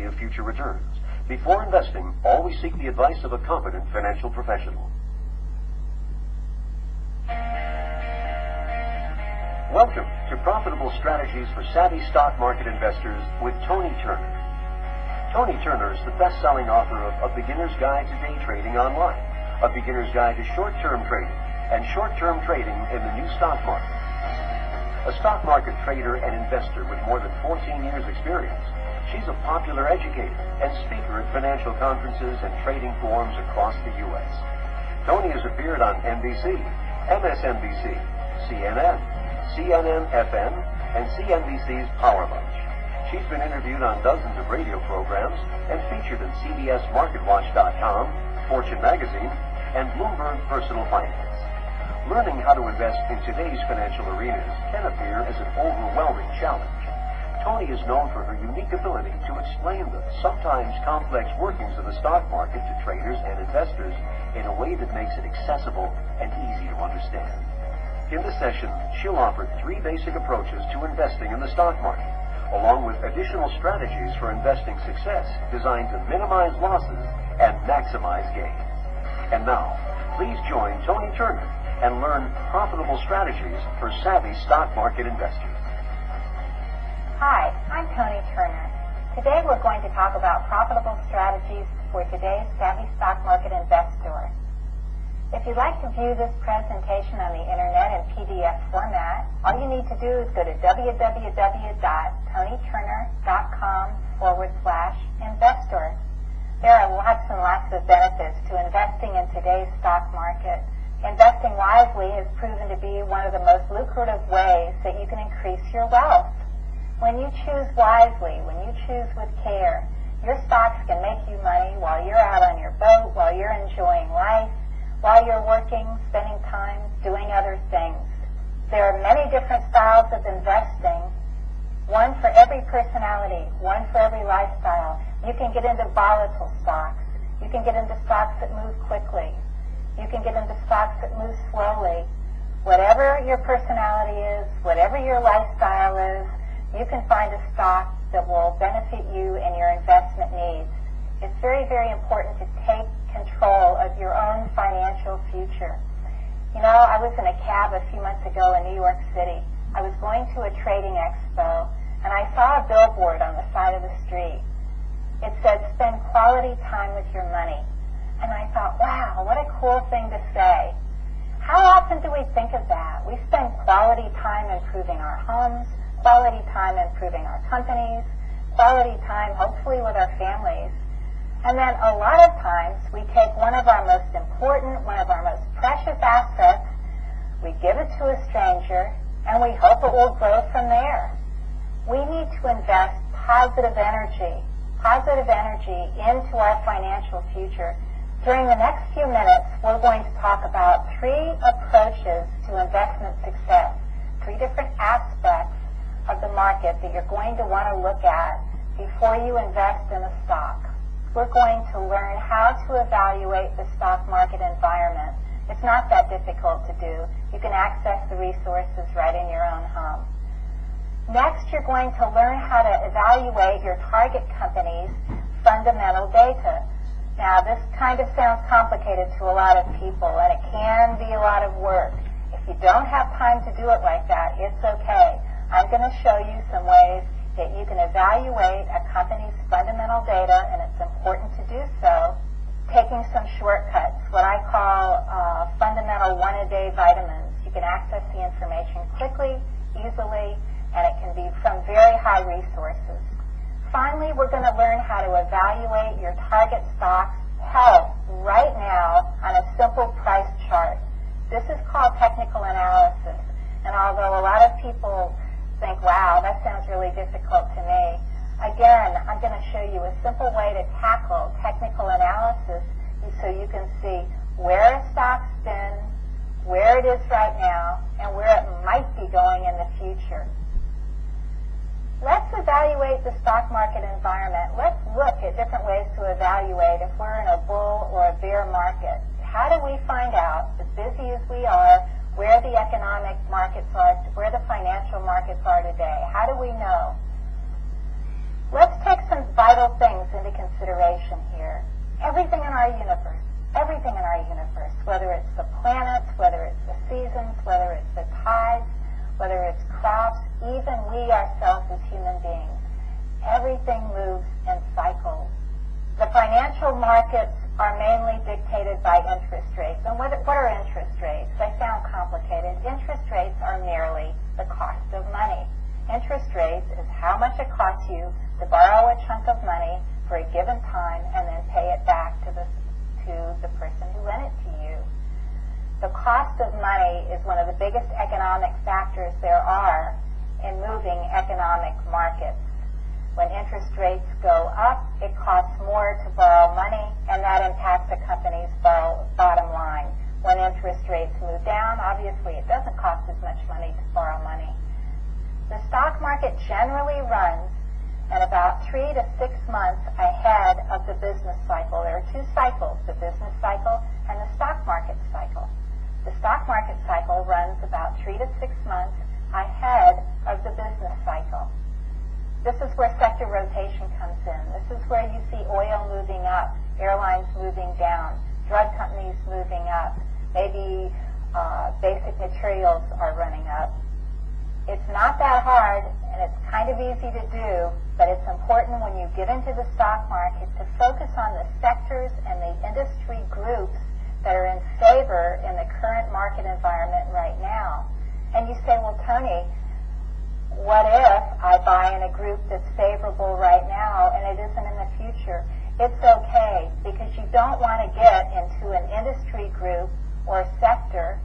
guarantee of future returns. Before investing, always seek the advice of a competent financial professional. Welcome to Profitable Strategies for Savvy Stock Market Investors with Tony Turner. Tony Turner is the best-selling author of A Beginner's Guide to Day Trading Online, A Beginner's Guide to Short-Term Trading, and Short-Term Trading in the New Stock Market. A stock market trader and investor with more than 14 years' experience, she's a popular educator and speaker at financial conferences and trading forums across the U.S. Tony has appeared on NBC, MSNBC, CNN, CNN-FM, and CNBC's Power Lunch. She's been interviewed on dozens of radio programs and featured in CBSMarketWatch.com, Fortune Magazine, and Bloomberg Personal Finance. Learning how to invest in today's financial arenas can appear as an overwhelming challenge. Tony is known for her unique ability to explain the sometimes complex workings of the stock market to traders and investors in a way that makes it accessible and easy to understand. In this session, she'll offer 3 basic approaches to investing in the stock market, along with additional strategies for investing success designed to minimize losses and maximize gains. And now, please join Tony Turner and learn profitable strategies for savvy stock market investors. Hi, I'm Tony Turner. Today we're going to talk about profitable strategies for today's savvy stock market investor. If you'd like to view this presentation on the internet in PDF format, all you need to do is go to www.tonyturner.com/investor. There are lots and lots of benefits to investing in today's stock market. Investing wisely has proven to be one of the most lucrative ways that you can increase your wealth. When you choose wisely, when you choose with care, your stocks can make you money while you're out on your boat, while you're enjoying life, while you're working, spending time, doing other things. There are many different styles of investing, one for every personality, one for every lifestyle. You can get into volatile stocks. You can get into stocks that move quickly. You can get into stocks that move slowly. Whatever your personality is, whatever your lifestyle is, you can find a stock that will benefit you and your investment needs. It's very, very important to take control of your own financial future. You know, I was in a cab a few months ago in New York City. I was going to a trading expo, and I saw a billboard on the side of the street. It said, "Spend quality time with your money." And I thought, wow, what a cool thing to say. How often do we think of that? We spend quality time improving our homes, quality time improving our companies, quality time hopefully with our families. And then a lot of times we take one of our most important, one of our most precious assets, we give it to a stranger, and we hope it will grow from there. We need to invest positive energy into our financial future. During the next few minutes, we're going to talk about 3 approaches to investment success, 3 different aspects of the market that you're going to want to look at before you invest in a stock. We're going to learn how to evaluate the stock market environment. It's not that difficult to do. You can access the resources right in your own home. Next, you're going to learn how to evaluate your target company's fundamental data. Now, this kind of sounds complicated to a lot of people, and it can be a lot of work. If you don't have time to do it like that, it's okay. I'm going to show you some ways that you can evaluate a company's fundamental data, and it's important to do so, taking some shortcuts, what I call fundamental one-a-day vitamins. You can access the information quickly, easily, and it can be from very high resources. Finally, we're going to learn how to evaluate your target stock's health right now on a simple price chart. This is called technical analysis, and although a lot of people think, wow, that sounds really difficult to me. Again, I'm going to show you a simple way to tackle technical analysis so you can see where a stock's been, where it is right now, and where it might be going in the future. Let's evaluate the stock market environment. Let's look at different ways to evaluate if we're in a bull or a bear market. How do we find out, as busy as we are, where the economic markets are, where the financial markets are today? How do we know? Let's take some vital several things into consideration here. Everything in our universe, whether it's the planets, whether it's the seasons, whether it's the tides, whether it's crops, even we ourselves as human beings, everything moves in cycles. The financial markets are mainly dictated by interest rates. And what are interest rates? They sound complicated. Interest rates are merely the cost of money. Interest rates is how much it costs you to borrow a chunk of money for a given time and then pay it back to the person who lent it to you. The cost of money is one of the biggest economic factors there are in moving economic markets. When interest rates go up, it costs more to borrow money, and that impacts a company's bottom line. When interest rates move down, obviously it doesn't cost as much money to borrow money. The stock market generally runs at about 3 to 6 months ahead of the business cycle. There are two cycles, the business cycle and the stock market cycle. The stock market cycle runs about 3 to 6 months ahead of the business cycle. This is where sector rotation comes in. This is where you see oil moving up, airlines moving down, drug companies moving up, maybe basic materials are running up. It's not that hard, and it's kind of easy to do, but it's important when you get into the stock market to focus on the sectors and the industry groups that are in favor in the current market environment right now. And you say, well, Tony, what if I buy in a group that's favorable right now and it isn't in the future? It's okay, because you don't want to get into an industry group or sector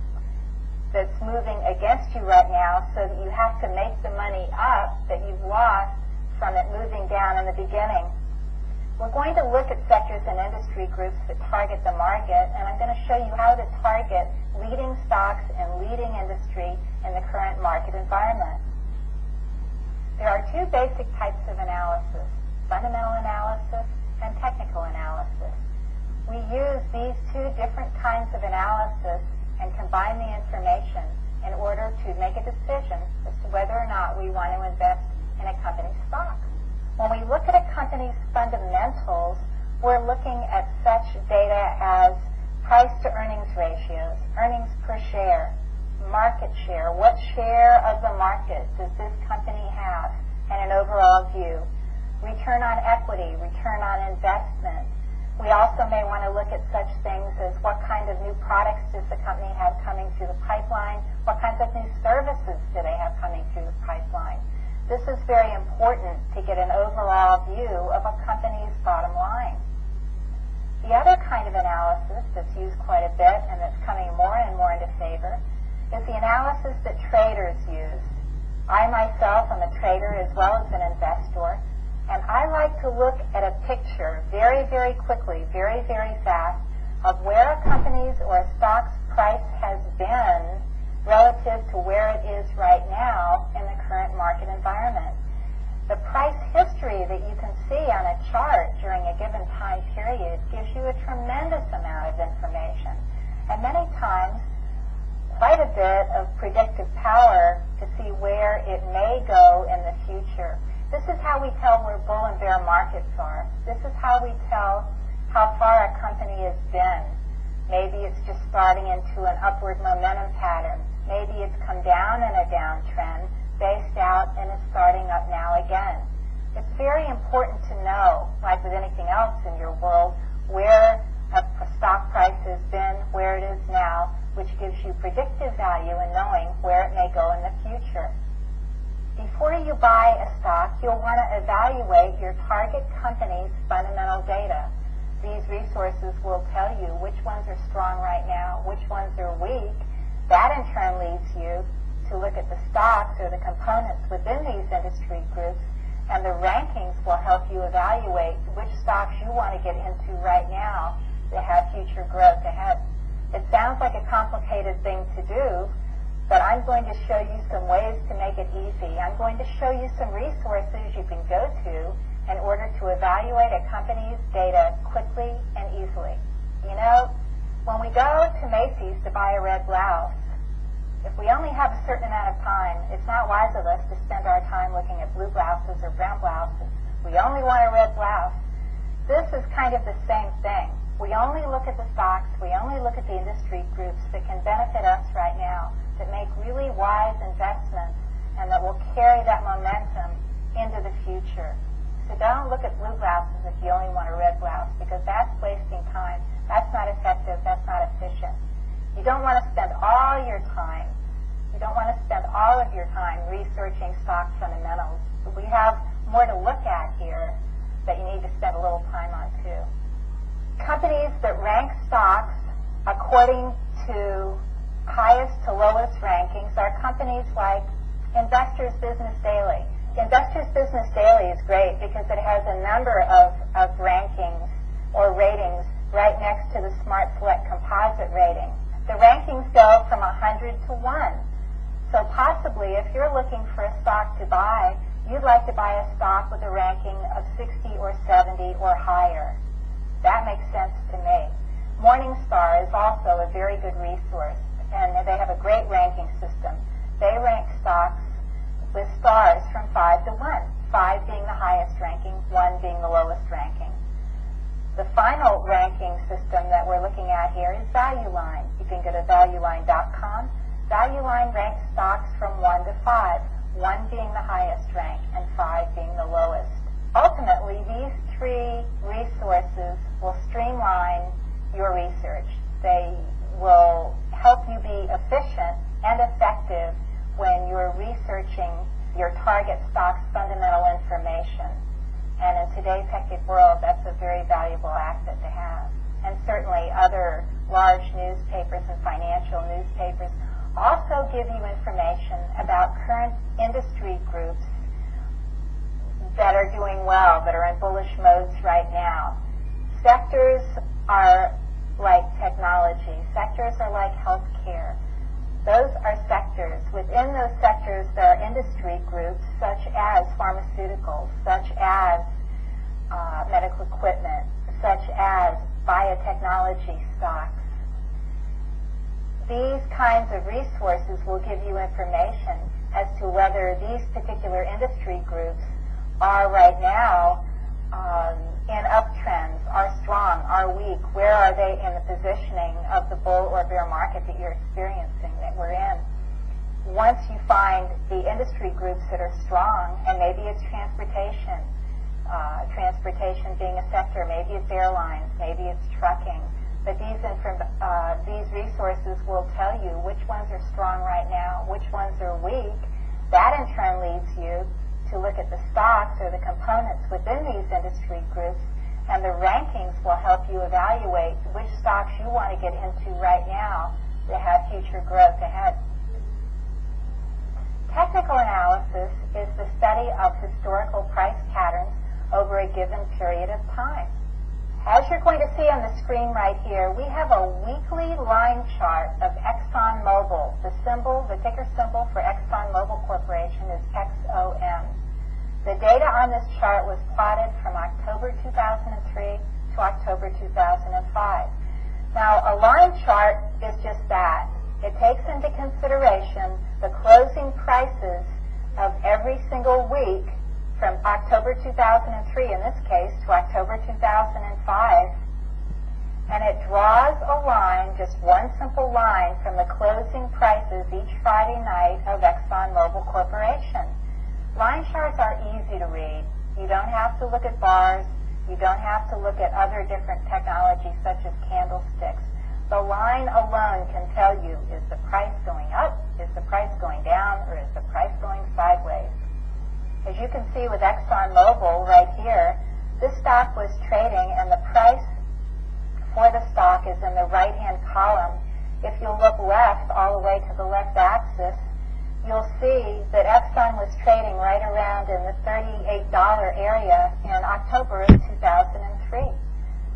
that's moving against you right now so that you have to make the money up that you've lost from it moving down in the beginning. We're going to look at sectors and industry groups that target the market, and I'm going to show you how to target leading stocks and leading industry in the current market environment. There are two basic types of analysis, fundamental analysis and technical analysis. We use these two different kinds of analysis and combine the information in order to make a decision as to whether or not we want to invest in a company's stock. When we look at a company's fundamentals, we're looking at such data as price to earnings ratios, earnings per share, market share. What share of the market does this company have in an overall view? Return on equity, return on investment. We also may want to look at such things as what kind of new products does the company have coming through the pipeline, what kinds of new services do they have coming through the pipeline. This is very important to get an overall view of a company's bottom line. The other kind of analysis that's used quite a bit and that's coming more and more into favor is the analysis that traders use. I myself am a trader as well as an investor, and I like to look at a picture very, very quickly, very, very fast, of where a company's or a stock's price has been relative to where it is right now in the current market environment. The price history that you can see on a chart during a given time period gives you a tremendous amount of information, and many times quite a bit of predictive power to see where it may go in the future. This is how we tell where bull and bear markets are. This is how we tell how far a company has been. Maybe it's just starting into an upward momentum pattern. Maybe it's come down in a downtrend, based out, and is starting up now again. It's very important to know, like with anything else in your world, where a stock price has been, where it is now, which gives you predictive value in knowing where it may go in the future. Before you buy a stock, you'll want to evaluate your target company's fundamental data. These resources will tell you which ones are strong right now, which ones are weak. That in turn leads you to look at the stocks or the components within these industry groups, and the rankings will help you evaluate which stocks you want to get into right now that have future growth ahead. It sounds like a complicated thing to do, but I'm going to show you some ways to make it easy. I'm going to show you some resources you can go to in order to evaluate a company's data quickly and easily. You know, when we go to Macy's to buy a red blouse, if we only have a certain amount of time, it's not wise of us to spend our time looking at blue blouses or brown blouses. We only want a red blouse. This is kind of the same thing. We only look at the stocks, we only look at the industry groups that can benefit us right now, that make really wise investments, and that will carry that momentum into the future. So don't look at blue blouses if you only want a red blouse, because that's wasting time. That's not effective. That's not efficient. You don't want to spend all your time. You don't want to spend all of your time researching stock fundamentals. We have more to look at here that you need to spend a little time on too. Companies that rank stocks according to highest to lowest rankings are companies like Investors Business Daily. Investors Business Daily is great because it has a number of rankings or ratings right next to the Smart Select Composite rating. The rankings go from 100 to 1. So possibly if you're looking for a stock to buy, you'd like to buy a stock with a ranking of 60 or 70 or higher. That makes sense to me. Morningstar is also a very good resource, and they have a great ranking system. They rank stocks with stars from 5 to 1, 5 being the highest ranking, 1 being the lowest ranking. The final ranking system that we're looking at here is ValueLine. You can go to valueline.com. ValueLine ranks stocks from 1 to 5, 1 being the highest rank and 5 being the lowest. Ultimately, these three resources will streamline your research. They will help you be efficient and effective when you're researching your target stock's fundamental information. And in today's hectic world, that's a very valuable asset to have. And certainly other large newspapers and financial newspapers also give you information about current industry groups that are doing well, that are in bullish modes right now. Sectors are like technology. Sectors are like healthcare. Those are sectors. Within those sectors, there are industry groups such as pharmaceuticals, such as medical equipment, such as biotechnology stocks. These kinds of resources will give you information as to whether these particular industry groups are right now in uptrends, are strong, are weak, where are they in the positioning of the bull or bear market that you're experiencing, that we're in. Once you find the industry groups that are strong, and maybe it's transportation, transportation being a sector, maybe it's airlines, maybe it's trucking, but these resources will tell you which ones are strong right now, which ones are weak. That in turn leads you to look at the stocks or the components within these industry groups, and the rankings will help you evaluate which stocks you want to get into right now to have future growth ahead. Technical analysis is the study of historical price patterns over a given period of time. As you're going to see on the screen right here, we have a weekly line chart of ExxonMobil. The ticker symbol for ExxonMobil Corporation is XOM. The data on this chart was plotted from October 2003 to October 2005. Now, a line chart is just that. It takes into consideration the closing prices of every single week from October 2003, in this case, to October 2005, and it draws a line, just one simple line, from the closing prices each Friday night of ExxonMobil Corporation. Line charts are easy to read. You don't have to look at bars. You don't have to look at other different technologies such as candlesticks. The line alone can tell you, is the price going up, is the price going down, or is the price going sideways? As you can see with ExxonMobil right here, this stock was trading, and the price for the stock is in the right-hand column. If you look left, all the way to the left axis, you'll see that Exxon was trading right around in the $38 area in October of 2003.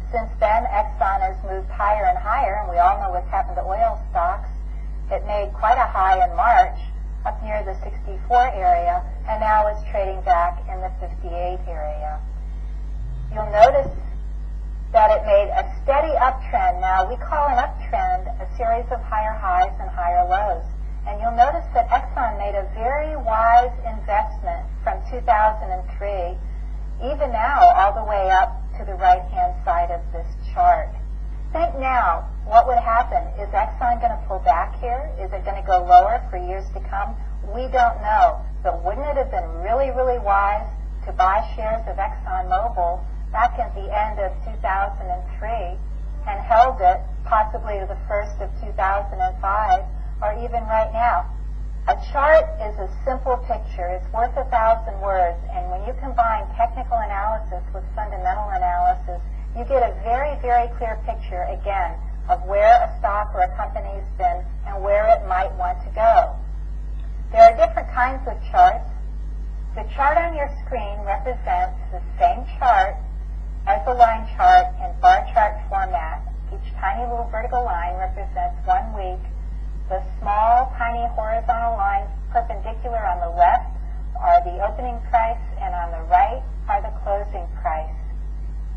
Since then, Exxon has moved higher and higher, and we all know what's happened to oil stocks. It made quite a high in March, up near the 64 area, and now it's trading back in the 58 area. You'll notice that it made a steady uptrend. Now, we call an uptrend a series of higher highs and higher lows. And you'll notice that Exxon made a very wise investment from 2003, even now, all the way up to the right-hand side of this chart. Think now, what would happen? Is Exxon going to pull back here? Is it going to go lower for years to come? We don't know. But wouldn't it have been really, really wise to buy shares of ExxonMobil back at the end of 2003 and held it possibly to the first of 2005 or even right now? A chart is a simple picture. It's worth 1,000 words. And when you combine technical analysis with fundamental analysis, you get a very, very clear picture, again, of where a stock or a company's been and where it might want to go. There are different kinds of charts. The chart on your screen represents the same chart as a line chart in bar chart format. Each tiny little vertical line represents 1 week. The small, tiny horizontal lines perpendicular on the left are the opening price, and on the right are the closing price.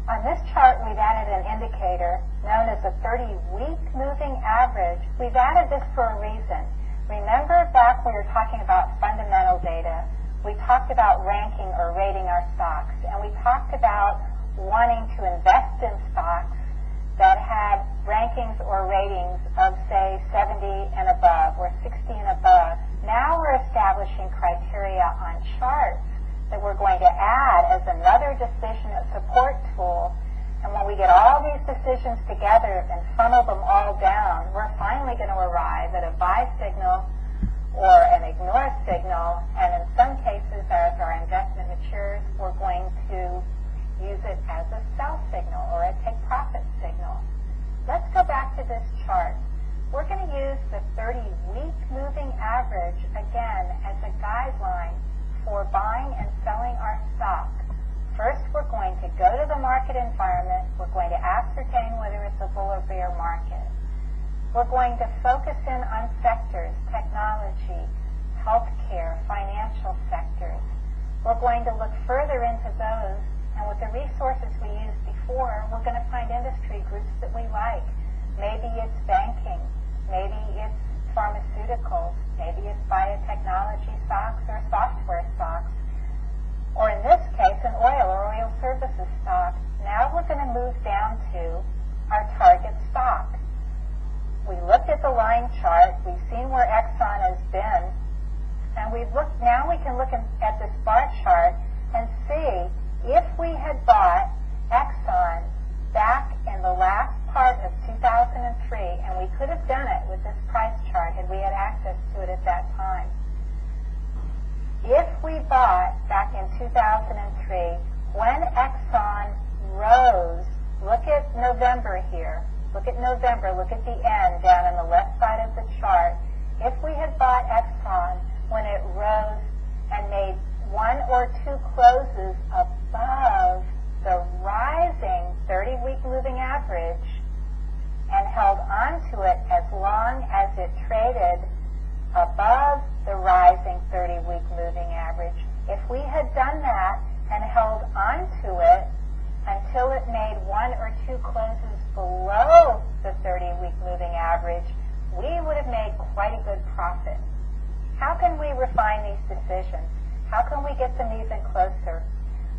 On this chart, we've added an indicator known as a 30-week moving average. We've added this for a reason. Remember back when we were talking about fundamental data, we talked about ranking or rating our stocks, and we talked about wanting to invest in stocks that had rankings or ratings of, say, 70 and above or 60 and above. Now we're establishing criteria on charts that we're going to add as another decision support tool. And when we get all these decisions together and funnel them all down, we're finally going to arrive at a buy signal or an ignore signal. And in some cases, as our investment matures, we're going to use it as a sell signal or a take profit signal. Let's go back to this chart. We're going to use the 30-week moving average again as a guideline for buying and selling our stock. First, we're going to go to the market environment. We're going to ascertain whether it's a bull or bear market. We're going to focus in on sectors, technology, healthcare, financial sectors. We're going to look further into those, and with the resources we used before, we're going to find industry groups that we like. Maybe it's banking, maybe it's pharmaceuticals, maybe it's biotechnology stocks or software stocks, or in this case, an oil or oil services stock. Now we're going to move down to our target stock. We looked at the line chart, we've seen where Exxon has been, and now we can look at this bar chart and see if we had bought Exxon back in the last part of 2003, and we could have done it with this price chart had we had access to it at that time. If we bought back in 2003, when Exxon rose, look at November here, look at November, look at the end down on the left side of the chart. If we had bought Exxon when it rose and made 1 or 2 closes above the rising 30-week moving average and held on to it as long as it traded above the rising 30-week moving average, if we had done that and held on to it until it made 1 or 2 closes below the 30-week moving average, we would have made quite a good profit. How can we refine these decisions? How can we get them even closer?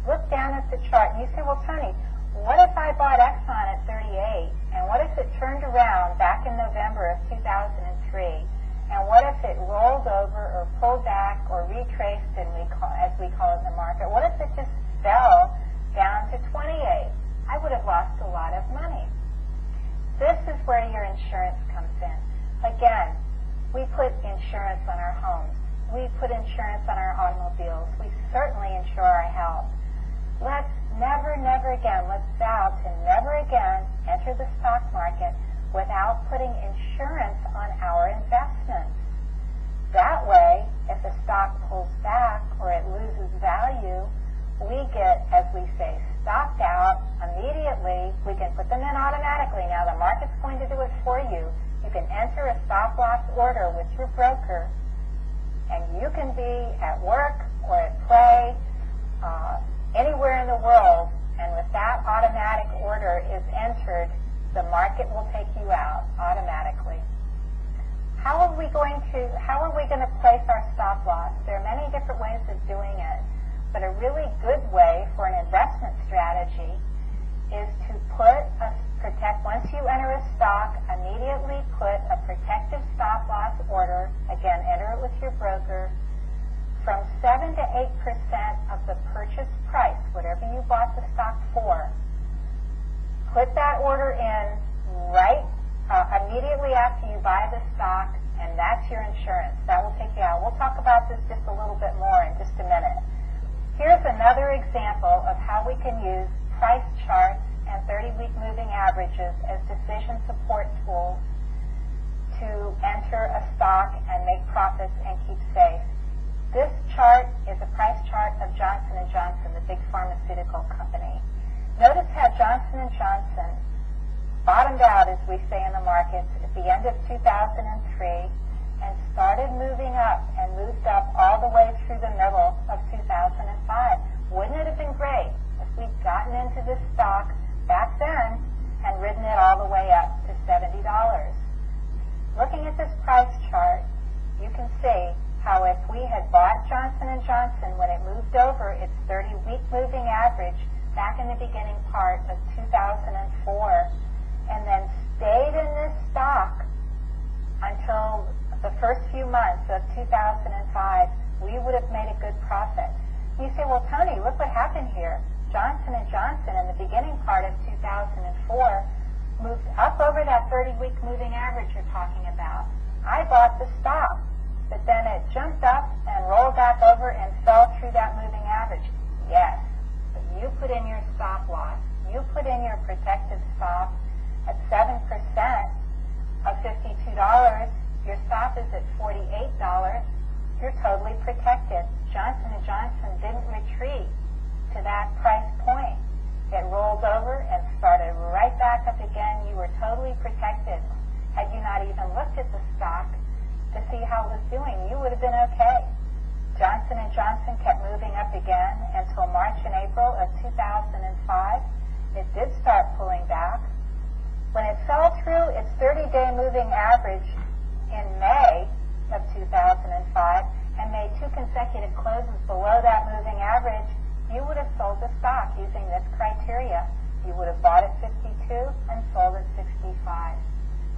Look down at the chart and you say, well, Tony, what if I bought Exxon at 38? And what if it turned around back in November of 2003? And what if it rolled over or pulled back or retraced, as we call it in the market? What if it just fell down to 28? I would have lost a lot of money. This is where your insurance comes in. Again, we put insurance on our homes. We put insurance on our automobiles. We certainly insure our health. Let's never, never again, let's vow to never again enter the stock market without putting insurance on our investments. That way, if the stock pulls back or it loses value, we get, as we say, stopped out immediately. We can put them in automatically. Now the market's going to do it for you. You can enter a stop loss order with your broker, and you can be at work or at play, anywhere in the world, and with that automatic order is entered, the market will take you out automatically. How are we going to place our stop loss? There are many different ways of doing it, but a really good way for an investment strategy Put that order in right immediately after you buy the stock, and that's your insurance. That will take you out. We'll talk about this just a little bit more in just a minute. Here's another example of how we can use price charts and 30-week moving averages as decision support tools to enter a stock and make profits and keep safe. This chart is a price chart of Johnson & Johnson, the big pharmaceutical company. Notice how Johnson & Johnson bottomed out, as we say in the markets, at the end of 2003 and started moving up and moved up all the way through the middle of 2005. Wouldn't it have been great if we'd gotten into this stock back then and ridden it all the way up to $70? Looking at this price chart, you can see how if we had bought Johnson & Johnson when it moved over its 30-week moving average back in the beginning part of 2004 and then stayed in this stock until the first few months of 2005, we would have made a good profit. You say, well, Tony, look what happened here. Johnson & Johnson in the beginning part of 2004 moved up over that 30-week moving average you're talking about. I bought the stock, but then it jumped up and rolled back over and fell through that moving average. Yes, but you put in your stop loss. You put in your protective stop at 7% of $52. Your stop is at $48. You're totally protected. Johnson & Johnson didn't retreat to that price point. It rolled over and started right back up again. You were totally protected. Had you not even looked at the stock to see how it was doing, you would have been okay. Johnson & Johnson kept moving up again until March and April of 2005. It did start pulling back. When it fell through its 30-day moving average in May of 2005 and made 2 consecutive closes below that moving average, you would have sold the stock using this criteria. You would have bought at 52 and sold at 65.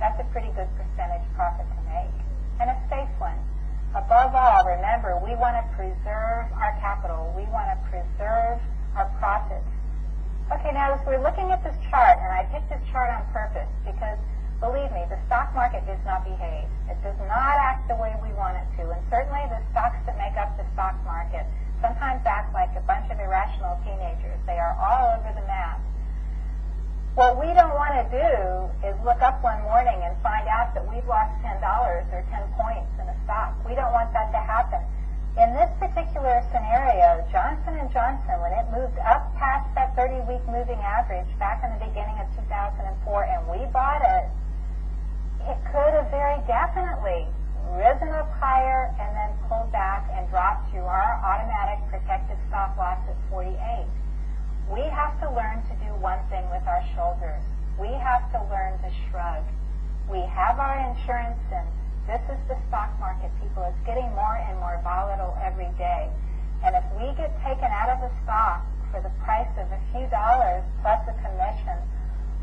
That's a pretty good percentage profit to make, and a safe one. Above all, remember, we want to preserve our capital. We want to preserve our profits. Okay, now as we're looking at this chart, and I picked this chart on purpose because, believe me, the stock market does not behave. It does not act the way we want it to, and certainly the stocks that make up the stock market sometimes act like a bunch of irrational teenagers. They are all over the map. What we don't want to do is look up one morning and find out that we've lost $10 or 10 points in a stock. We don't want that to happen. In this particular scenario, Johnson & Johnson, when it moved up past that 30-week moving average back in the beginning of 2004 and we bought it, it could have very definitely risen up higher and then pulled back and dropped to our automatic protected stop loss at 48. We have to learn to do one thing with our shoulders. We have to learn to shrug. We have our insurance in. This is the stock market, people. It's getting more and more volatile every day. And if we get taken out of the stock for the price of a few dollars plus a commission,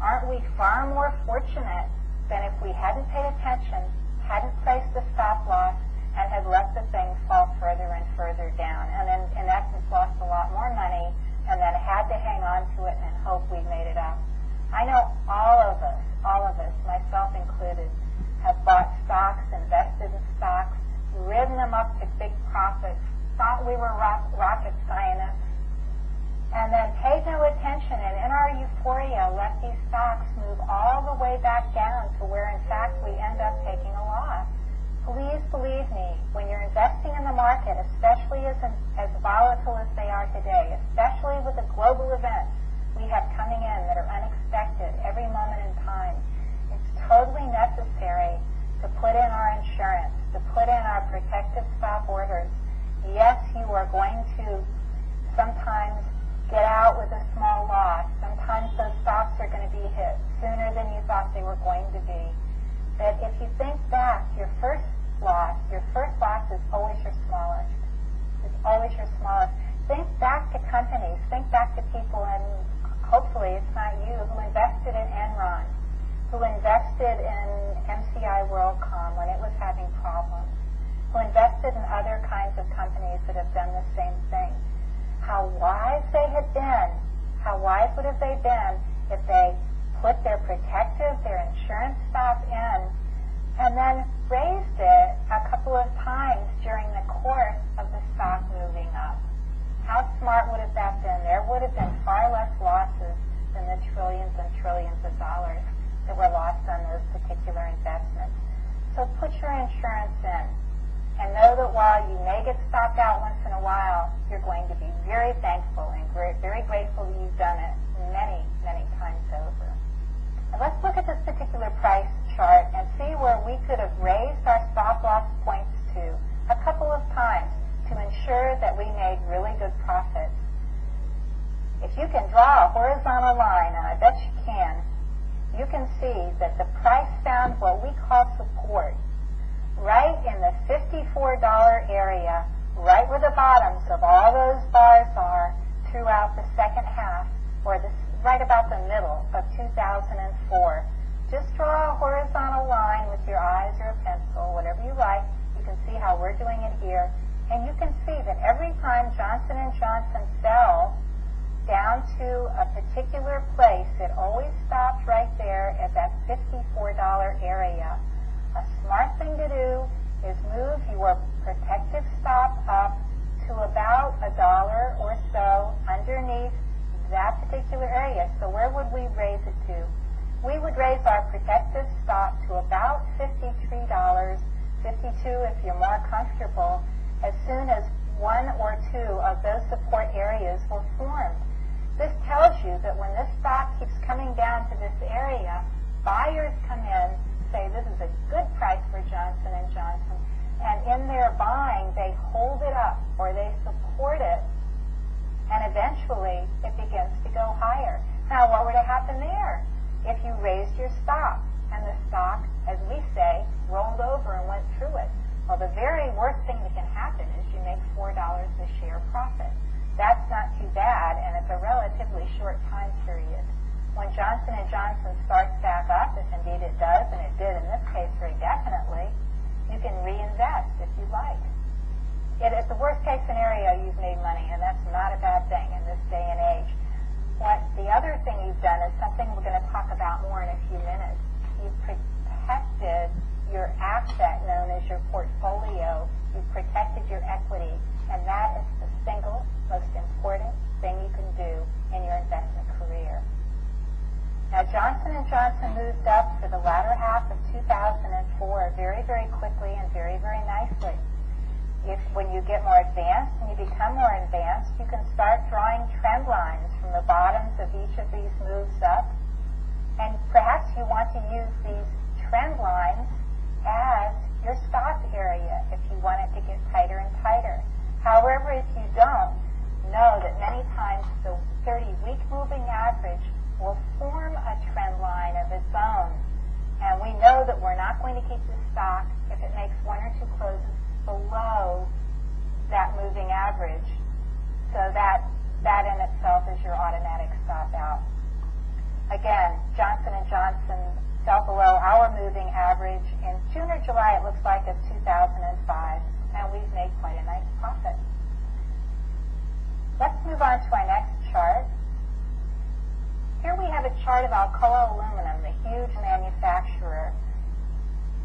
aren't we far more fortunate than if we hadn't paid attention, hadn't placed the stop loss, and had let the thing fall further and further down, and then in essence lost a lot more money and then had to hang on to it and hope we made it up. I know all of us, myself included, have bought stocks, invested in stocks, ridden them up to big profits, thought we were rocket scientists, and then paid no attention, and in our euphoria let these stocks move all the way back down to where in fact we end up taking a loss. Please believe me, when you're investing in the market, especially as volatile as they are today, especially with the global events we have coming in that are unexpected every moment in time, it's totally necessary to put in our insurance, to put in our protective stop orders. Yes, you are going to sometimes get out with a small loss. Sometimes those stops are going to be hit sooner than you thought they were going to be. But if you think back, your first loss is always your smallest. It's always your smallest. Think back to companies, think back to people, and hopefully it's not you, who invested in Enron, who invested in MCI WorldCom when it was having problems, who invested in other kinds of companies that have done the same thing. How wise they had been, how wise would have they been if they put their protective, their insurance stop in, and then raised it a couple of times during the course of the stock moving up. How smart would have that been? There would have been far less losses than the trillions and trillions of dollars that were lost on those particular investments. So put your insurance in, and know that while you may get stopped out once in a while, you're going to be very thankful and very grateful that you've done it many, many times over. And let's look at this particular price chart and see where we could have raised our stop loss points to a couple of times to ensure that we made really good profits. If you can draw a horizontal line, and I bet you can see that the price found what we call support right in the $54 area, right where the bottoms of all those bars are throughout the second half, or right about the middle of 2004. Just draw a horizontal line with your eyes or a pencil, whatever you like. You can see how we're doing it here. And you can see that every time Johnson & Johnson fell down to a particular place, it always stopped right there at that $54 area. A smart thing to do is move your protective stop up to about $1 or so underneath that particular area. So where would we raise it to? We would raise our protective stop to about $53, $52 if you're more comfortable, as soon as one or two of those support areas were formed. This tells you that when this stock keeps coming down to this area, buyers come in, say this is a good price for Johnson & Johnson, and in their buying, they hold it up or they support it, and eventually it begins to go higher. Now, what would have happened there? If you raised your stop and the stock, as we say, rolled over and went through it, well, the very worst thing that can happen is you make $4 a share profit. That's not too bad, and it's a relatively short time period. When Johnson & Johnson starts back up, if indeed it does, and it did in this case very definitely, you can reinvest if you like. It's the worst case scenario, you've made money, and that's not a bad thing in this day and age. What the other thing you've done is something we're going to talk about more in a few minutes. You've protected your asset known as your portfolio. You've protected your equity, and that is the single most important thing you can do in your investment career. Now, Johnson & Johnson moved up for the latter half of 2004 very, very quickly and very, very nicely. When you get more advanced and you become more advanced, you can start drawing trend lines from the bottoms of each of these moves up. And perhaps you want to use these trend lines as your stop area if you want it to get tighter and tighter. However, if you don't, know that many times the 30-week moving average will form a trend line of its own. And we know that we're not going to keep the stock if it makes one or two closes below that moving average. So that in itself is your automatic stop out. Again, Johnson & Johnson fell below our moving average in June or July, it looks like, of 2005, and we've made quite a nice profit. Let's move on to our next chart. Here we have a chart of Alcoa Aluminum, the huge manufacturer.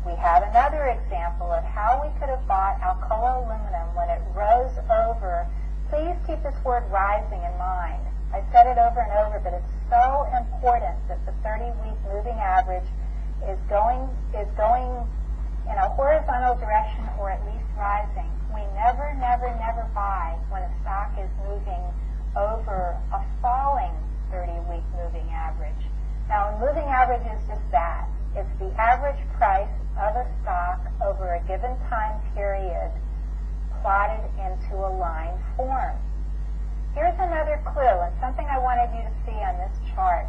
We have another example of how we could have bought Alcoa Aluminum when it rose over. Please keep this word rising in mind. I said it over and over, but it's so important that the 30-week moving average is going in a horizontal direction or at least rising. We never, never, never buy when a stock is moving over a falling 30-week moving average. Now, a moving average is just that. It's the average price of a stock over a given time period plotted into a line form. Here's another clue, and something I wanted you to see on this chart.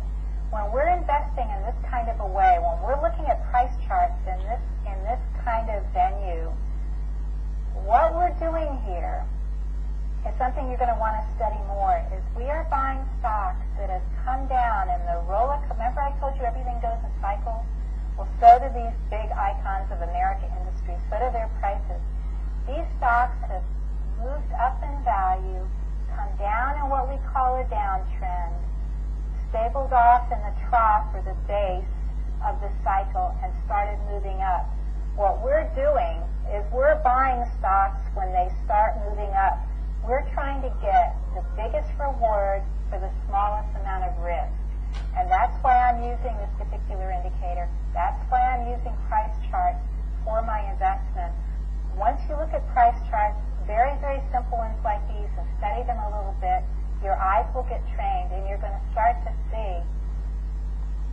When we're investing in this kind of a way, when we're looking at price charts in this kind of venue, what we're doing here is something you're going to want to study more, is we are buying stocks that have come down in the roller. Remember I told you everything goes in cycles? Well, so do these big icons of American industry, so do their prices. These stocks have moved up in value, come down in what we call a downtrend, stay leveled off in the trough or the base of the cycle and started moving up. What we're doing is we're buying stocks when they start moving up. We're trying to get the biggest reward for the smallest amount of risk. And that's why I'm using this particular indicator. That's why I'm using price charts for my investment. Once you look at price charts, very, very simple ones like these, and study them a little bit, your eyes will get trained and you're going to start to see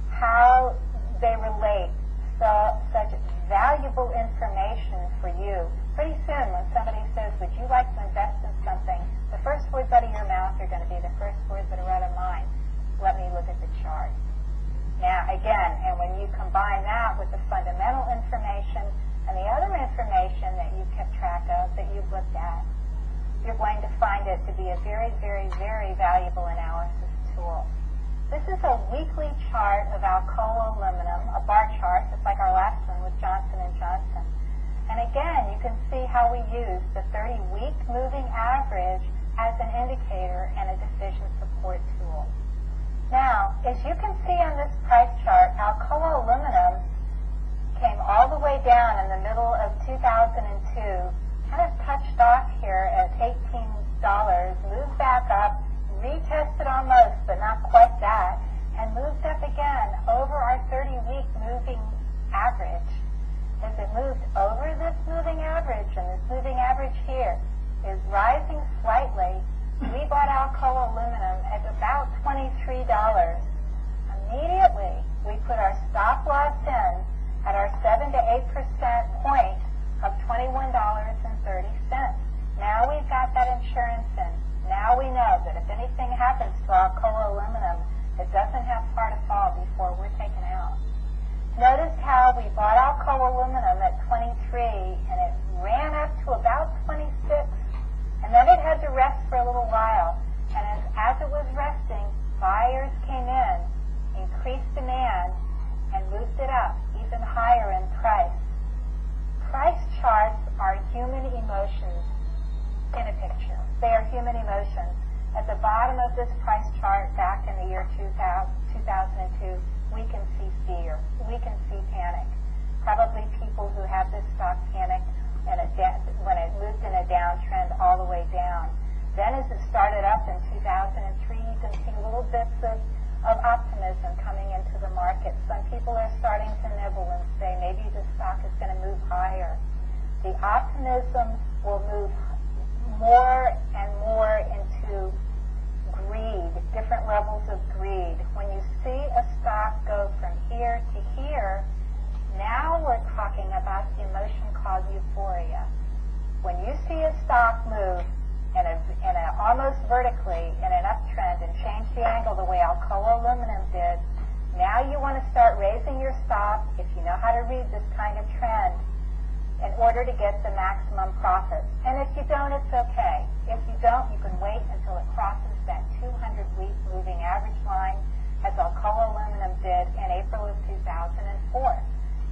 how they relate. So such valuable information for you. Pretty soon when somebody says, would you like to invest in something, the first words out of your mouth are going to be the first words that are out of mine. Let me look at the chart. Now again, and when you combine that with the fundamental information and the other information that you kept track of, that you've looked at, you're going to find it to be a very, very, very valuable analysis tool. This is a weekly chart of Alcoa aluminum, a bar chart, just like our last one with Johnson & Johnson. And again, you can see how we use the 30-week moving average as an indicator and a decision support tool. Now, as you can see on this price chart, Alcoa aluminum came all the way down in the middle of 2002, kind of touched off here at $18, moved back up, retested almost, but not quite that, and moved up again over our 30-week moving average. As it moved over this moving average, and this moving average here is rising slightly, we bought Alcoa aluminum at about $23. Immediately, we put our stop loss in at our 7 to 8% point of $21.30. Now we've got that insurance in. Now we know that if anything happens to Alcoa aluminum, it doesn't have far to fall before we're taken out. Notice how we bought Alcoa aluminum at 23 and it ran up to about 26, and then it had to rest for a little while. And as it was resting, buyers came in, increased demand, and moved it up even higher in price. Price charts are human emotions in a picture. They are human emotions. At the bottom of this price chart back in the year 2002, we can see fear. We can see panic. Probably people who have this stock panicked when it moved in a downtrend all the way down. Then as it started up in 2003, you can see little bits of optimism coming into the market. Some people are starting to nibble and say maybe the stock is going to move higher. The optimism will move more and more into greed, different levels of greed. When you see a stock go from here to here, now we're talking about the emotion called euphoria. When you see a stock move in a almost vertically in an uptrend and change the angle the way Alcoa aluminum did, now you want to start raising your stop, if you know how to read this kind of trend, in order to get the maximum profit. And if you don't, it's okay. If you don't, you can wait until it crosses that 200-week moving average line, as Alcoa aluminum did in April of 2004.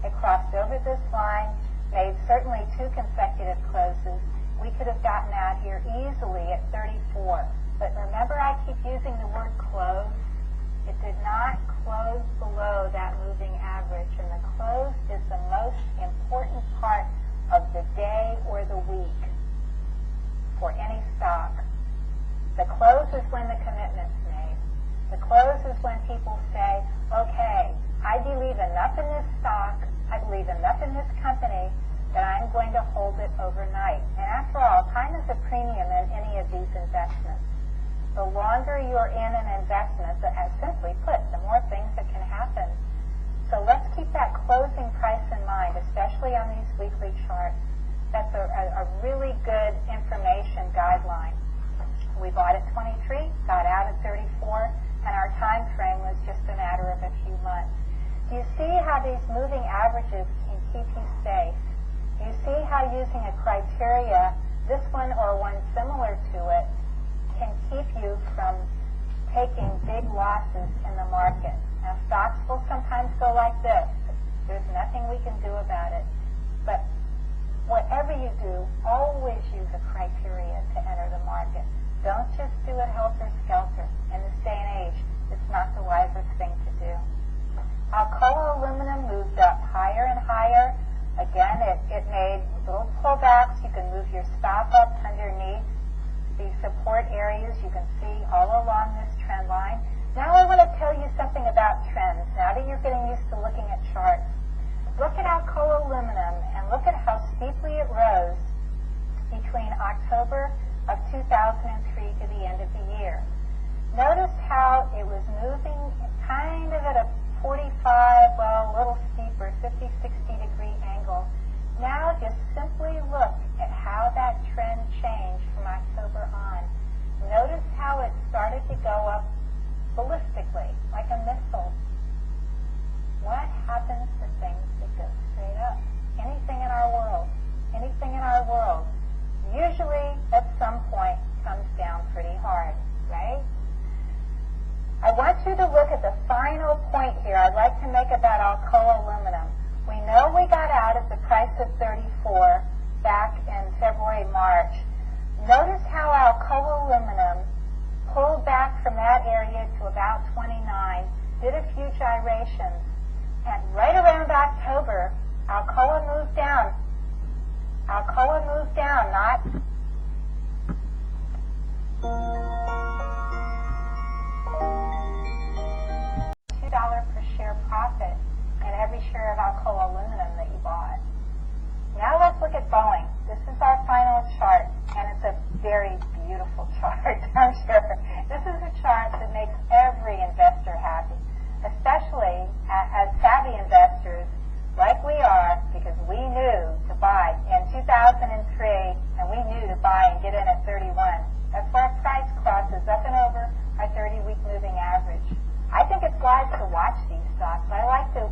It crossed over this line, made certainly 2 consecutive closes. We could have gotten out here easily at 34. But remember, I keep using the word close. It did not close below that moving average, and the close is the most important part of the day or the week for any stock. The close is when the commitment's made. The close is when people say, okay, I believe enough in this stock, I believe enough in this company that I'm going to hold it overnight. And after all, time is a premium in any of these investments. The longer you're in an investment, as simply put, the more things that can happen. So let's keep that closing price in mind, especially on these weekly charts. That's a really good information guideline. We bought at 23, got out at 34, and our time frame was just a matter of a few months. Do you see how these moving averages can keep you safe? Do you see how using a criteria, this one or one similar to it, can keep you from taking big losses in the market? Now, stocks will sometimes go like this. There's nothing we can do about it. But whatever you do, always use a criteria to enter the market. Don't just do it helter-skelter. In this day and age, it's not the wiser did a few gyrations, and right around October, Alcoa moved down. Alcoa moved down, not $2 per share profit in every share of Alcoa aluminum that you bought. Now let's look at Boeing. This is our final chart, and it's a very beautiful chart, I'm sure. This is a chart that makes every investor happy, especially as savvy investors like we are, because we knew to buy in 2003, and we knew to buy and get in at 31. That's where our price crosses up and over our 30-week moving average. I think it's wise to watch these stocks. I like to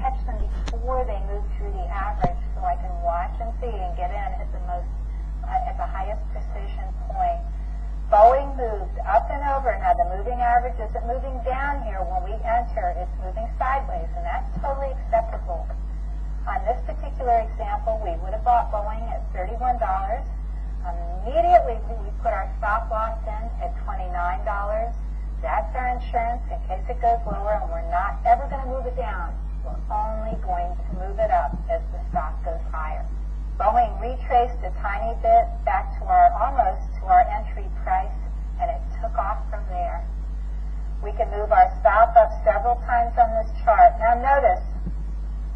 catch them before they move through the average, so I can watch and see and get in at the highest precision point. Boeing moved up and over. Now the moving average isn't moving down here when we enter. It's moving sideways, and that's totally acceptable. On this particular example, we would have bought Boeing at $31. Immediately, we put our stop loss in at $29. That's our insurance in case it goes lower, and we're not ever going to move it down. We're only going to move it up as the stock goes higher. Boeing retraced a tiny bit back to almost to our entry price, and it took off from there. We can move our stop up several times on this chart. Now notice,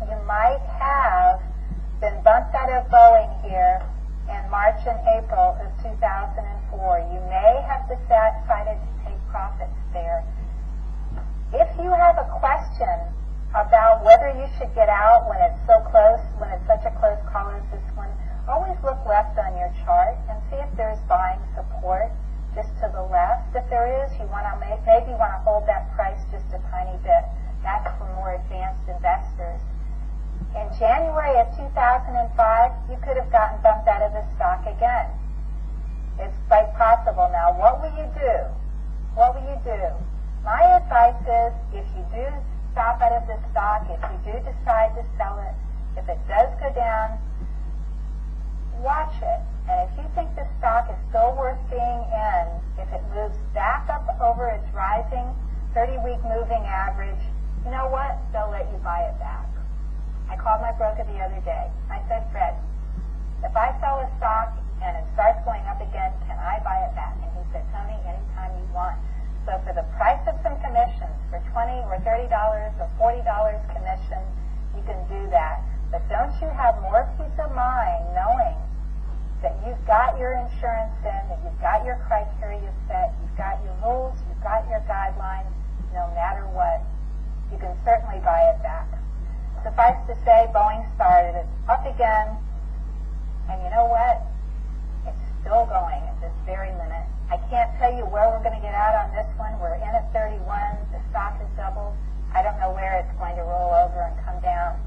you might have been bumped out of Boeing here in March and April of 2004. You may have decided to take profits there. If you have a question about whether you should get out when it's so close, when it's such a close call as this one, always look left on your chart and see if there's buying support just to the left. If there is, you want to maybe want to hold that price just a tiny bit. That's for more advanced investors. In January of 2005, you could have gotten bumped out of the stock again. It's quite possible. Now, what will you do? What will you do? My advice is, if you do stop out of the stock, if you do decide to sell it, if it does go down, watch it. And if you think the stock is still worth being in, if it moves back up over its rising 30-week moving average, you know what? They'll let you buy it back. I called my broker the other day. I said, Fred, if I sell a stock and it starts going up again, can I buy it back? And he said, Tony, anytime you want. So for the price of some commissions, for $20 or $30 or $40 commission, you can do that. But don't you have more peace of mind knowing that you've got your insurance in, that you've got your criteria set, you've got your rules, you've got your guidelines, no matter what. You can certainly buy it back. Suffice to say, Boeing started it up again, and you know what? It's still going at this very minute. I can't tell you where we're going to get out on this one. We're in at 31. The stock has doubled. I don't know where it's going to roll over and come down.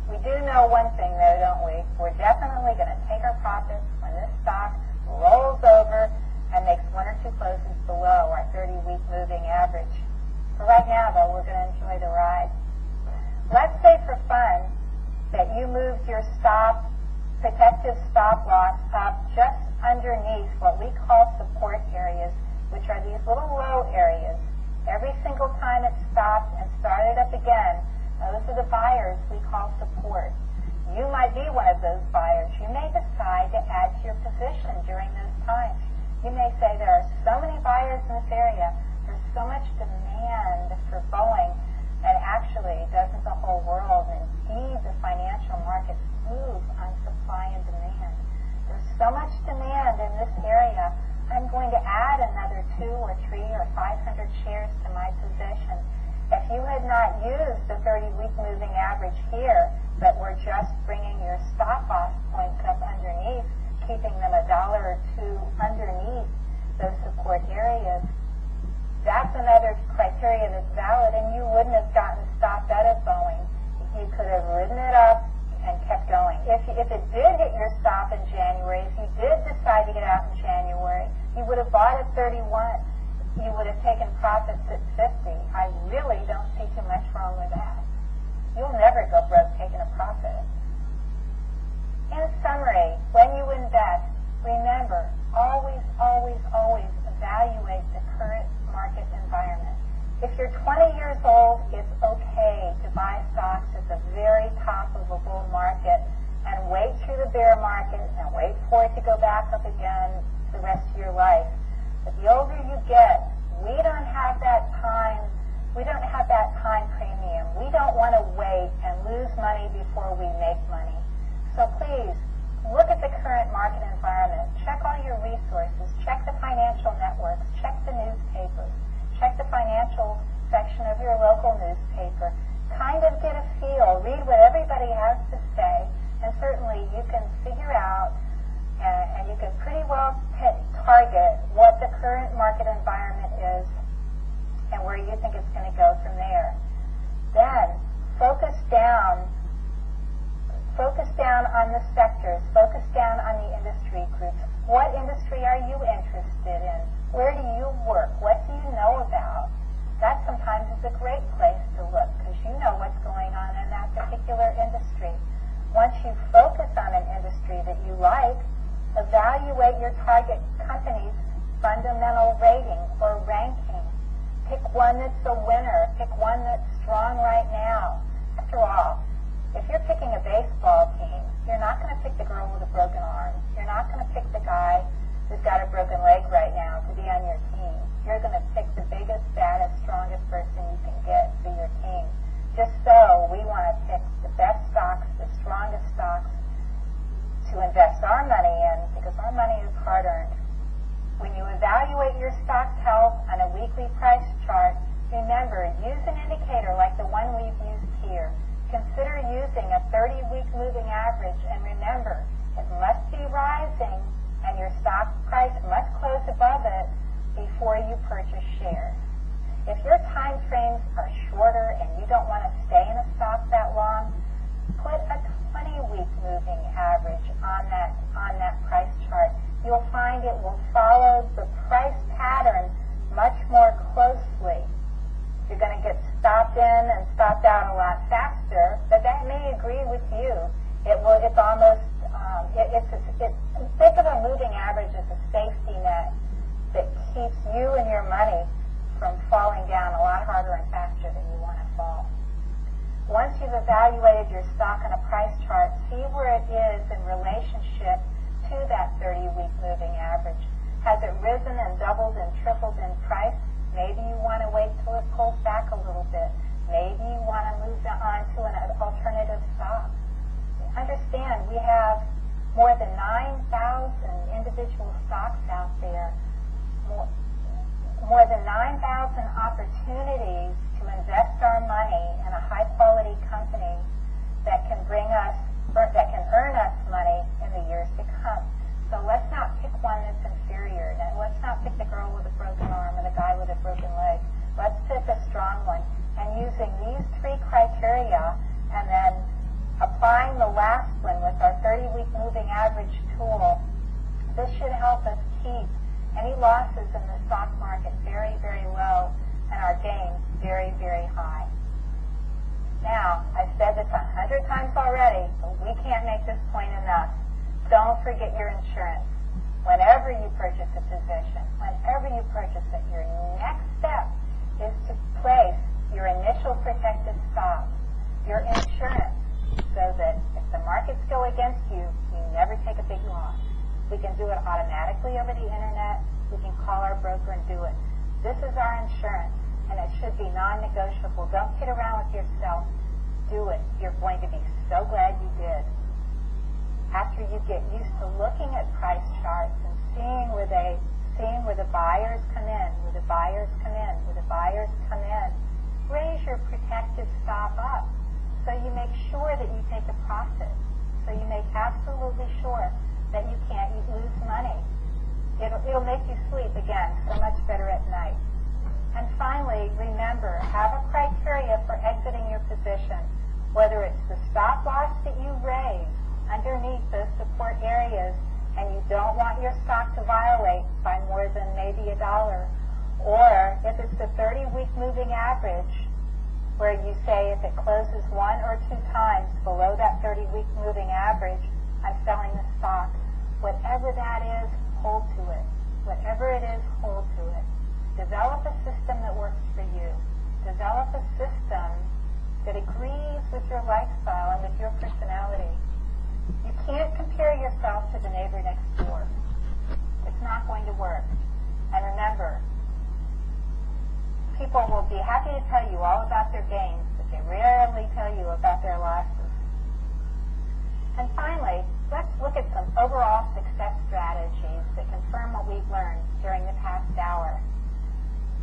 We do know one thing, though, don't we? We're definitely going to take our profits when this stock rolls over and makes one or two closes below our 30-week moving average. For right now, though, we're going to enjoy the ride. Let's say for fun that you moved your protective stop loss up just underneath what we call support areas, which are these little low areas. Every single time it stopped and started up again, those are the buyers we call support. You might be one of those buyers. You may decide to add to your position during those times. You may say, there are so many buyers in this area, there's so much demand for Boeing, and actually, doesn't the whole world, and indeed the financial markets, move on supply and demand? There's so much demand in this area, I'm going to add another 2 or 3 or 500 shares to my position. If you had not used the 30-week moving average here, but were just bringing your stop-loss points up underneath, keeping them $1 or 2 underneath those support areas, that's another criteria that's valid, and you wouldn't have gotten stopped out of Boeing. You could have ridden it up and kept going. If it did hit your stop in January, if you did decide to get out in January, you would have bought at 31. You would have taken profits at 50. I really don't see too much wrong with that. You'll never go broke taking a profit. In summary, when you invest, remember, always, always, always evaluate the current market environment. If you're 20 20 years old, it's okay to buy stocks at the very top of a bull market and wait through the bear market and wait for it to go back up again the rest of your life. But the older you get, we don't have that time. We don't have that time premium. We don't want to wait and lose money before we make money. So please, look at the current market environment. Check all your resources. Check the financial networks. Check the newspapers. Check the financial section of your local newspaper. Kind of get a feel. Read what everybody has to say. And certainly you can figure out and you can pretty well target what the current market environment is and where you think it's going to go from there. Then focus down on the sectors, focus down on the industry groups. What industry are you interested in? Where do you work? What do you know about? That sometimes is a great place to look because you know what's going on in that particular industry. Once you focus on an industry that you like, evaluate your target company's fundamental rating or ranking. Pick one that's a winner. Pick one that's strong right now. After all, if you're picking a baseball team, you're not going to pick the girl with a broken arm. You're not going to pick the guy who's got a broken leg right now to be on your team. You're going to pick the biggest, baddest, strongest person you can get for your team. Just so we want to pick the best stocks, the strongest stocks to invest our money in because our money is hard-earned. When you evaluate your stock's health on a weekly price chart, remember, use an indicator like the one we've used here. Consider using a 30-week moving average, and remember, it must be rising, and your stock price must close above it before you purchase shares. If your time frames are shorter and you don't want to stay in a stock that long, put a 20-week moving average on that price chart. You'll find it will follow the price pattern much more closely. You're going to get stopped in and stopped out a lot faster, but that may agree with you. It's almost, think of a moving average as a safety net that keeps you and your money from falling down a lot harder and faster than you want to fall. Once you've evaluated your stock on a price chart, see where it is in relationship to that 30-week moving average. Has it risen and doubled and tripled in price? Maybe you want to wait till it pulls back a little bit. Maybe you want to move on to an alternative stock. Understand, we have more than 9,000 individual stocks out there. More than 9,000 opportunities to invest our money in a high-quality company that can earn us money in the years to come. So let's not pick one that's inferior. Let's not pick the girl with a broken arm and the guy with a broken leg. Let's pick a strong one. And using these three criteria and then applying the last one with our 30-week moving average tool, this should help us keep any losses in the stock market very, very low and our gains very, very high. Now, I've said this 100 times already, but we can't make this point enough. Don't forget your insurance. Whenever you purchase a position, whenever you purchase it, your next step is to place your initial protected stop, your insurance, so that if the markets go against you, you never take a big loss. We can do it automatically over the internet. We can call our broker and do it. This is our insurance, and it should be non-negotiable. Don't kid around with yourself. Do it. You're going to be so glad you did. After you get used to looking at price charts and seeing where the buyers come in, where the buyers come in, where the buyers come in, raise your protected stop up so you make sure that you take a profit. So you make absolutely sure that you can't lose money. It'll make you sleep, again, so much better at night. And finally, remember, have a criteria for exiting your position, whether it's the stop loss that you raise underneath those support areas and you don't want your stock to violate by more than maybe $1, or if it's the 30-week moving average where you say if it closes 1 or 2 times below that 30-week moving average, I'm selling the stock. Whatever that is, hold to it. Whatever it is, hold to it. Develop a system that works for you. Develop a system that agrees with your lifestyle and with your personality. You can't compare yourself to the neighbor next door. It's not going to work. And remember, people will be happy to tell you all about their gains, but they rarely tell you about their losses. And finally, let's look at some overall success strategies that confirm what we've learned during the past hour.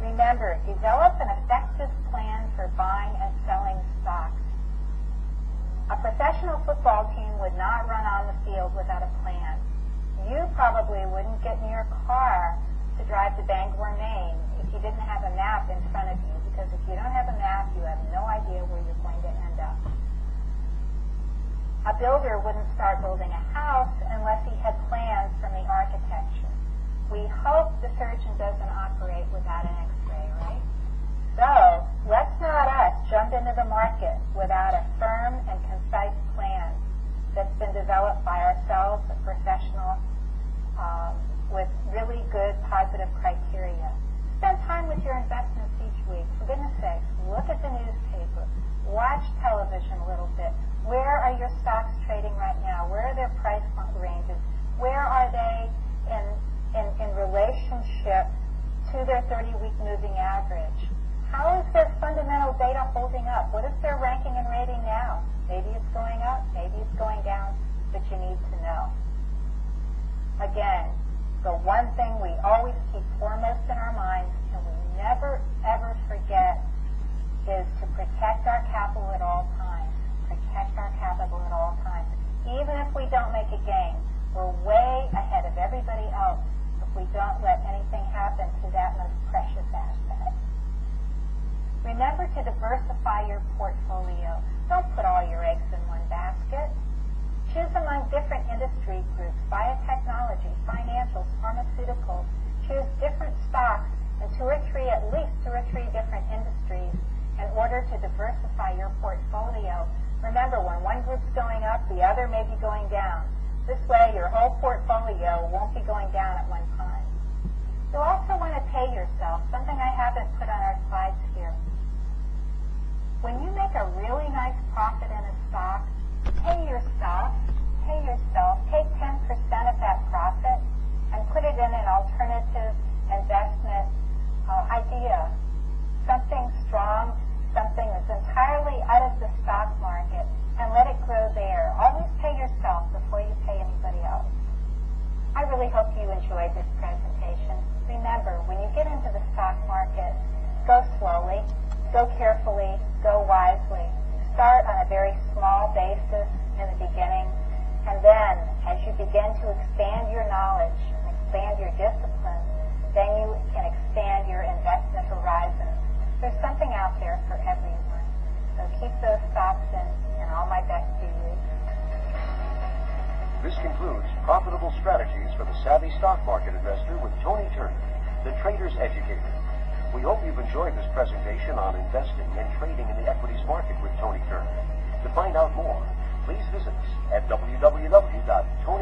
Remember, develop an effective plan for buying and selling stocks. A professional football team would not run on the field without a plan. You probably wouldn't get in your car to drive to Bangor, Maine, if you didn't have a map in front of you, because if you don't have a map, you have no idea where you're going to end up. A builder wouldn't start building a house unless he had plans from the architecture. We hope the surgeon doesn't operate without an X-ray, right? So, let's not us jump into the market without a firm and concise plan that's been developed by ourselves, a professional, with really good positive criteria. Spend time with your investments each week. For goodness sakes, look at the newspaper. Watch television a little bit. Where are your stocks trading right now? Where are their price ranges? Where are they in relationship to their 30-week moving average? How is their fundamental data holding up? What is their ranking and rating now? Maybe it's going up, maybe it's going down, but you need to know. Again, the one thing we always keep foremost in our minds, and we never, ever forget, is to protect our capital at all times. Protect our capital at all times. Even if we don't make a gain, we're way ahead of everybody else if we don't let anything happen to that most precious asset. Remember to diversify your portfolio. Don't put all your eggs in one basket. Choose among different industry groups, biotechnology, financials, pharmaceuticals. Choose different stocks in at least two or three different industries in order to diversify your portfolio. Remember, when one group's going up, the other may be going down. This way, your whole portfolio won't be going down at one time. You'll also want to pay yourself, something I haven't put on our slides here. When you make a really nice profit in a stock, pay yourself, take 10% of that profit and put it in an alternative investment idea. Something strong, something that's entirely out of the stock market, and let it grow there. Always pay yourself before you pay anybody else. I really hope you enjoyed this presentation. Remember, when you get into the stock market, go slowly, go carefully, go wisely. Start on a very small basis in the beginning, and then as you begin to expand your knowledge, expand your discipline, then you can expand your investment horizons. There's something out there for everyone. So keep those thoughts and all my best to you. This concludes Profitable Strategies for the Savvy Stock Market Investor with Tony Turner, the Trader's Educator. We hope you've enjoyed this presentation on investing and trading in the equities market with Tony Turner. To find out more, please visit us at www.tonyturner.com.